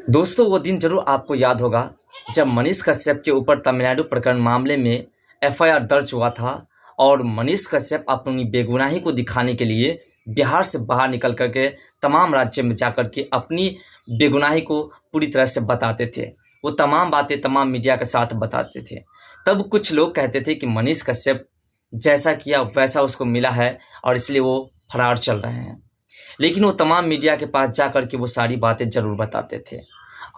दोस्तों, वो दिन ज़रूर आपको याद होगा जब मनीष कश्यप के ऊपर तमिलनाडु प्रकरण मामले में एफआईआर दर्ज हुआ था और मनीष कश्यप अपनी बेगुनाही को दिखाने के लिए बिहार से बाहर निकल करके तमाम राज्य में जाकर के अपनी बेगुनाही को पूरी तरह से बताते थे। वो तमाम बातें तमाम मीडिया के साथ बताते थे। तब कुछ लोग कहते थे कि मनीष कश्यप जैसा किया वैसा उसको मिला है और इसलिए वो फरार चल रहे हैं। लेकिन वो तमाम मीडिया के पास जाकर के वो सारी बातें ज़रूर बताते थे।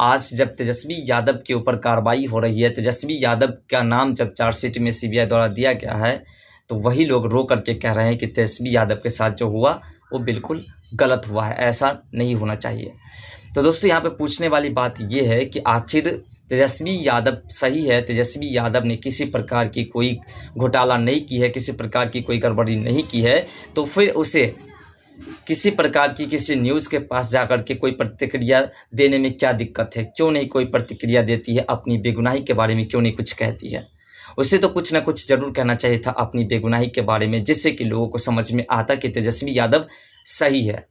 आज जब तेजस्वी यादव के ऊपर कार्रवाई हो रही है, तेजस्वी यादव का नाम जब चार्जशीट में सीबीआई द्वारा दिया गया है, तो वही लोग रो करके कह रहे हैं कि तेजस्वी यादव के साथ जो हुआ वो बिल्कुल गलत हुआ है, ऐसा नहीं होना चाहिए। तो दोस्तों, यहाँ पे पूछने वाली बात ये है कि आखिर तेजस्वी यादव सही है? तेजस्वी यादव ने किसी प्रकार की कोई घोटाला नहीं की है, किसी प्रकार की कोई गड़बड़ी नहीं की है, तो फिर उसे किसी प्रकार की किसी न्यूज़ के पास जाकर के कोई प्रतिक्रिया देने में क्या दिक्कत है? क्यों नहीं कोई प्रतिक्रिया देती है? अपनी बेगुनाही के बारे में क्यों नहीं कुछ कहती है? उसे तो कुछ ना कुछ ज़रूर कहना चाहिए था अपनी बेगुनाही के बारे में, जिससे कि लोगों को समझ में आता कि तेजस्वी यादव सही है।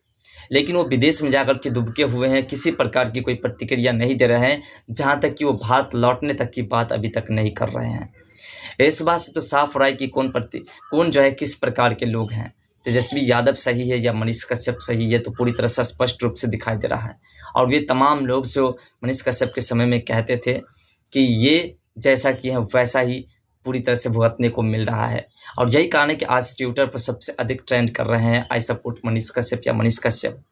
लेकिन वो विदेश में जाकर के दुबके हुए हैं, किसी प्रकार की कोई प्रतिक्रिया नहीं दे रहे हैं, जहाँ तक कि वो भारत लौटने तक की बात अभी तक नहीं कर रहे हैं। इस बात से तो साफ हो रहा है कि कौन जो है किस प्रकार के लोग हैं। तेजस्वी यादव सही है या मनीष कश्यप सही है, तो पूरी तरह से स्पष्ट रूप से दिखाई दे रहा है। और वे तमाम लोग जो मनीष कश्यप के समय में कहते थे कि ये जैसा कि है वैसा ही पूरी तरह से भुगतने को मिल रहा है। और यही कारण है कि आज ट्विटर पर सबसे अधिक ट्रेंड कर रहे हैं आई सपोर्ट मनीष कश्यप या मनीष कश्यप।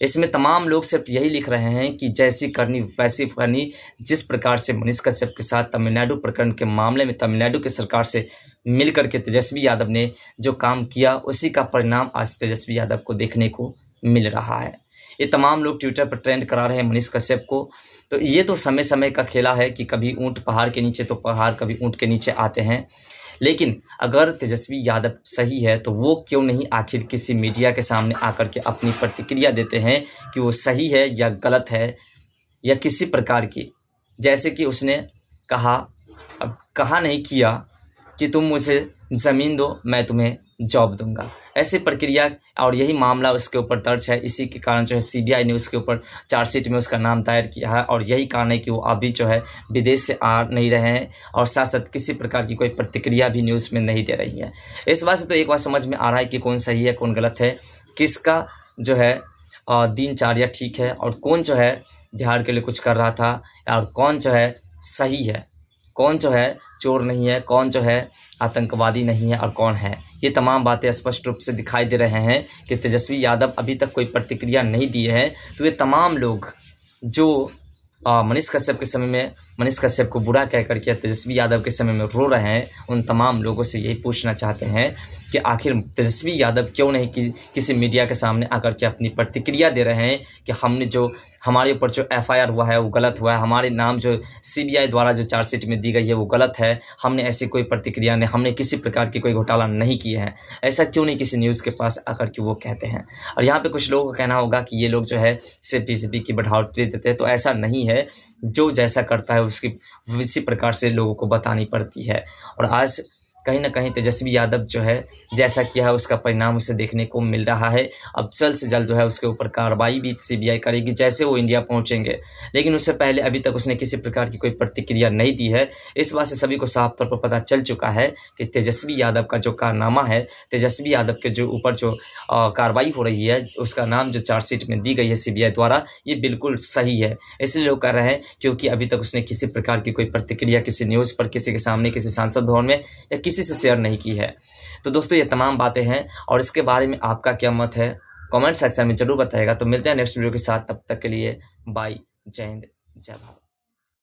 इसमें तमाम लोग सिर्फ यही लिख रहे हैं कि जैसी करनी वैसी करनी। जिस प्रकार से मनीष कश्यप के साथ तमिलनाडु प्रकरण के मामले में तमिलनाडु की सरकार से मिलकर के तेजस्वी यादव ने जो काम किया, उसी का परिणाम आज तेजस्वी यादव को देखने को मिल रहा है। ये तमाम लोग ट्विटर पर ट्रेंड करा रहे हैं मनीष कश्यप को। तो ये तो समय समय का खेला है कि कभी ऊँट पहाड़ के नीचे तो पहाड़ कभी ऊँट के नीचे आते हैं। लेकिन अगर तेजस्वी यादव सही है तो वो क्यों नहीं आखिर किसी मीडिया के सामने आकर के अपनी प्रतिक्रिया देते हैं कि वो सही है या गलत है, या किसी प्रकार की, जैसे कि उसने कहा, अब कहा नहीं किया कि तुम मुझे ज़मीन दो मैं तुम्हें जॉब दूंगा, ऐसी प्रक्रिया। और यही मामला उसके ऊपर दर्ज है। इसी के कारण जो है सीबीआई ने उसके ऊपर चार्जशीट में उसका नाम दायर किया है। और यही कारण है कि वो अभी जो है विदेश से आ नहीं रहे हैं और साथ साथ किसी प्रकार की कोई प्रतिक्रिया भी न्यूज़ में नहीं दे रही है। इस बात से तो एक बात समझ में आ रहा है कि कौन सही है कौन गलत है, किसका जो है दिनचर्या ठीक है और कौन जो है बिहार के लिए कुछ कर रहा था, और कौन जो है सही है, कौन जो है चोर नहीं है, कौन जो है आतंकवादी नहीं है और कौन है। ये तमाम बातें स्पष्ट रूप से दिखाई दे रहे हैं कि तेजस्वी यादव अभी तक कोई प्रतिक्रिया नहीं दिए हैं। तो ये तमाम लोग जो मनीष कश्यप के समय में मनीष कश्यप को बुरा कह करके तेजस्वी यादव के समय में रो रहे हैं, उन तमाम लोगों से यही पूछना चाहते हैं कि आखिर तेजस्वी यादव क्यों नहीं किसी मीडिया के सामने आकर के अपनी प्रतिक्रिया दे रहे हैं कि हमने जो हमारे ऊपर जो एफआईआर हुआ है वो गलत हुआ है, हमारे नाम जो सीबीआई द्वारा जो चार्जशीट में दी गई है वो गलत है, हमने ऐसी कोई प्रतिक्रिया नहीं, हमने किसी प्रकार की कोई घोटाला नहीं किए हैं। ऐसा क्यों नहीं किसी न्यूज़ के पास आकर के वो कहते हैं। और यहाँ पे कुछ लोगों का कहना होगा कि ये लोग जो है सिर्फ बीजेपी की बढ़ावती देते हैं, तो ऐसा नहीं है। जो जैसा करता है उसकी इसी प्रकार से लोगों को बतानी पड़ती है। और आज कहीं ना कहीं तेजस्वी यादव जो है जैसा किया है उसका परिणाम उसे देखने को मिल रहा है। अब जल्द से जल्द जो है उसके ऊपर कार्रवाई भी सीबीआई करेगी जैसे वो इंडिया पहुंचेंगे। लेकिन उससे पहले अभी तक उसने किसी प्रकार की कोई प्रतिक्रिया नहीं दी है। इस बात से सभी को साफ तौर पर पता चल चुका है कि तेजस्वी यादव का जो कारनामा है, तेजस्वी यादव के जो ऊपर जो कार्रवाई हो रही है, उसका नाम जो चार्जशीट में दी गई है सीबीआई द्वारा, ये बिल्कुल सही है। इसलिए लोग कह रहे हैं क्योंकि अभी तक उसने किसी प्रकार की कोई प्रतिक्रिया किसी न्यूज़ पर, किसी के सामने, किसी सांसद भवन में या किसी से शेयर नहीं की है। तो दोस्तों, ये तमाम बातें हैं और इसके बारे में आपका क्या मत है कमेंट सेक्शन में ज़रूर बताइएगा। तो मिलते हैं नेक्स्ट वीडियो के साथ, तब तक के लिए बाय, जय हिंद, जय भारत।